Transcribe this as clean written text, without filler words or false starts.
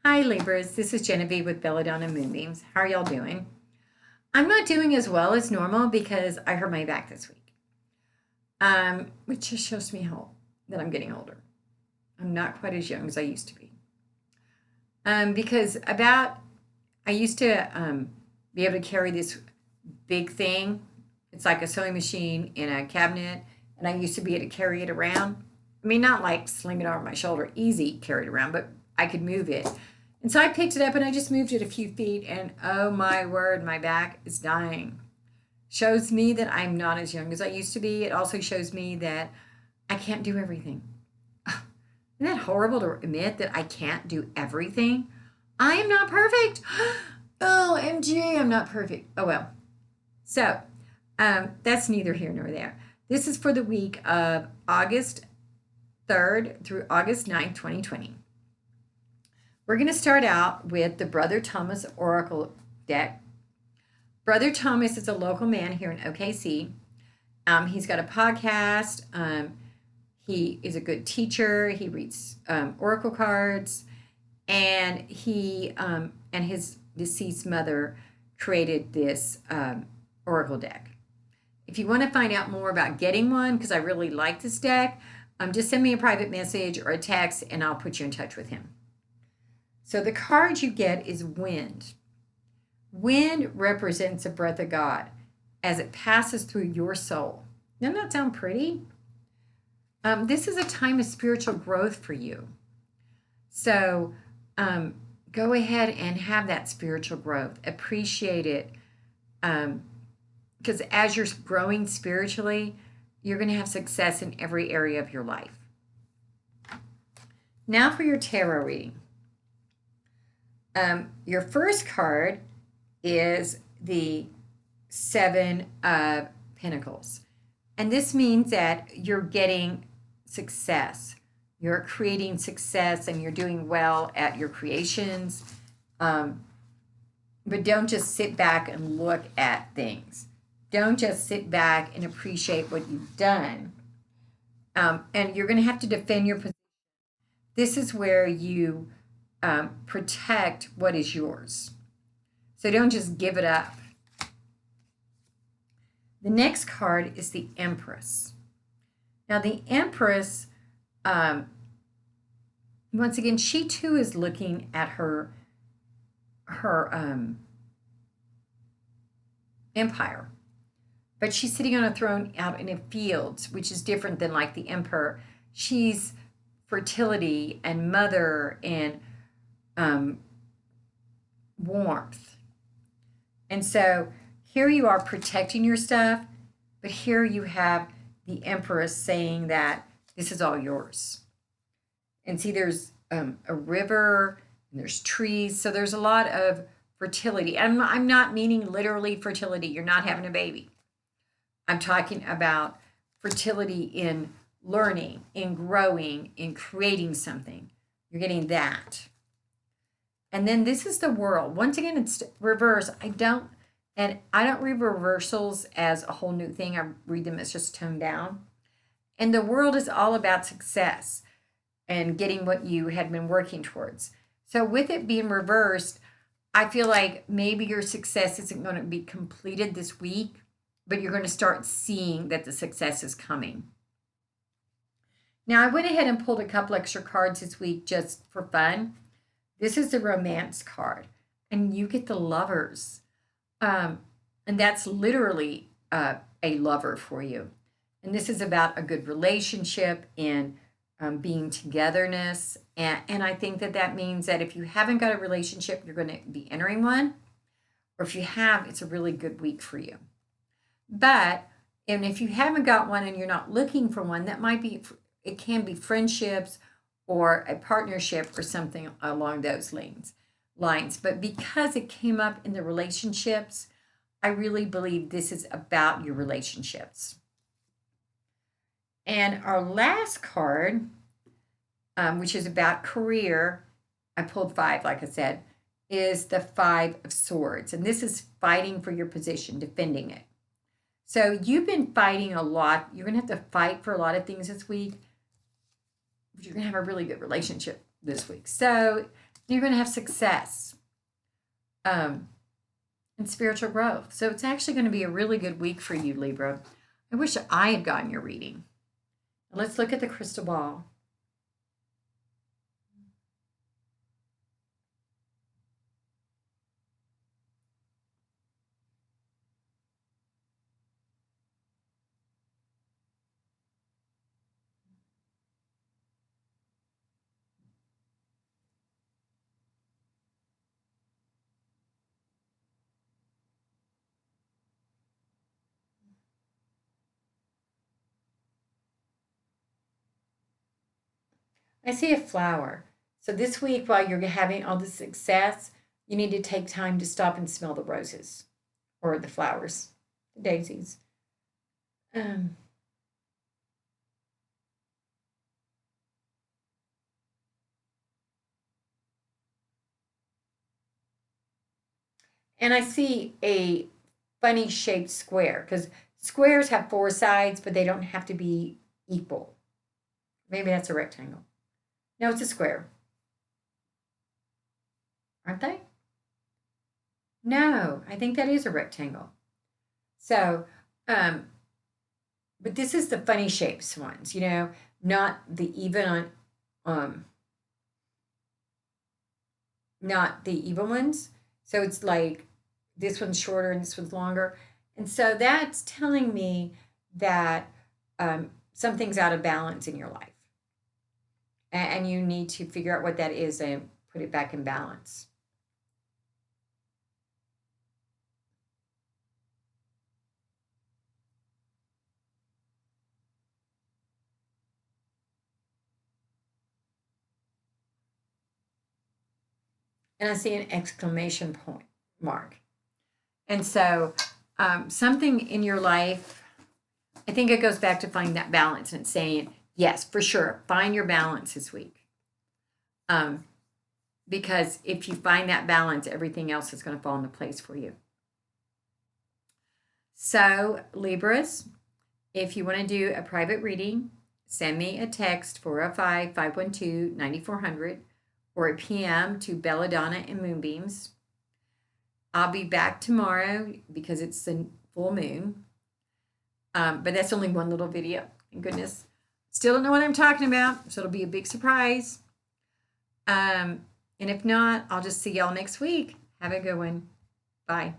Hi, Libras. This is Genevieve with Belladonna Moonbeams. How are y'all doing? I'm not doing as well as normal because I hurt my back this week, which just shows me how that I'm getting older. I'm not quite as young as I used to be. Because I used to be able to carry this big thing. It's like a sewing machine in a cabinet, and I used to be able to carry it around. I mean, not like sling it over my shoulder, easy carried around, but I could move it. And so I picked it up and I just moved it a few feet, and oh my word, my back is dying. Shows me that I'm not as young as I used to be. It also shows me that I can't do everything. Isn't that horrible to admit that I can't do everything? I am not perfect. Oh, MG, I'm not perfect. Oh, well. So that's neither here nor there. This is for the week of August 3rd through August 9th, 2020. We're going to start out with the Brother Thomas Oracle deck. Brother Thomas is a local man here in OKC. He's got a podcast. He is a good teacher. He reads oracle cards, and he and his deceased mother created this oracle deck. If you want to find out more about getting one, because I really like this deck, just send me a private message or a text, and I'll put you in touch with him. So the card you get is wind. Wind represents the breath of God as it passes through your soul. Doesn't that sound pretty? This is a time of spiritual growth for you. So go ahead and have that spiritual growth. Appreciate it. Because as you're growing spiritually, you're going to have success in every area of your life. Now for your tarot reading. Your first card is the Seven of Pentacles. And this means that you're getting success. You're creating success and you're doing well at your creations. But don't just sit back and look at things. Don't just sit back and appreciate what you've done. And you're going to have to defend your position. This is where you protect what is yours. So don't just give it up. The next card is the Empress. Now, the Empress, once again, she too is looking at her empire, but she's sitting on a throne out in a field, which is different than like the emperor. She's fertility and mother and warmth. And so here you are protecting your stuff, but here you have the Empress saying that this is all yours. And see, there's a river and there's trees. So there's a lot of fertility. I'm not meaning literally fertility. You're not having a baby. I'm talking about fertility in learning, in growing, in creating something. You're getting that. And then this is the World. Once again, it's reverse. I don't read reversals as a whole new thing. I read them as just toned down. And the World is all about success and getting what you had been working towards. So with it being reversed, I feel like maybe your success isn't going to be completed this week, but you're going to start seeing that the success is coming. Now, I went ahead and pulled a couple extra cards this week just for fun. This is the Romance card, and you get the Lovers. And that's literally a lover for you. And this is about a good relationship and being togetherness. And I think that means that if you haven't got a relationship, you're going to be entering one. Or if you have, it's a really good week for you. But, and if you haven't got one and you're not looking for one, it can be friendships or a partnership or something along those lines. But because it came up in the relationships, I really believe this is about your relationships. And our last card, which is about career, I pulled 5, like I said, is the 5 of Swords. And this is fighting for your position, defending it. So you've been fighting a lot. You're going to have to fight for a lot of things this week. But you're going to have a really good relationship this week. So You're going to have success and spiritual growth. So it's actually going to be a really good week for you, Libra. I wish I had gotten your reading. Let's look at the crystal ball. I see a flower. So this week, while you're having all this success, you need to take time to stop and smell the roses or the flowers, the daisies. Um, and I see a funny shaped square because squares have four sides, but they don't have to be equal. Maybe that's a rectangle. No, it's a square. Aren't they? No, I think that is a rectangle. So, um, but this is the funny shapes ones, not the um, not the even ones. So it's like this one's shorter and this one's longer. And so that's telling me that something's out of balance in your life. And you need to figure out what that is and put it back in balance. And I see an exclamation point mark. And so something in your life, I think it goes back to finding that balance and it's saying, yes, for sure, find your balance this week. Because if you find that balance, everything else is going to fall into place for you. So, Libras, if you want to do a private reading, send me a text 405 512 9400 or a PM to Belladonna and Moonbeams. I'll be back tomorrow because it's the full moon. But that's only one little video. Thank goodness. Still don't know what I'm talking about, so it'll be a big surprise. And if not, I'll just see y'all next week. Have a good one. Bye.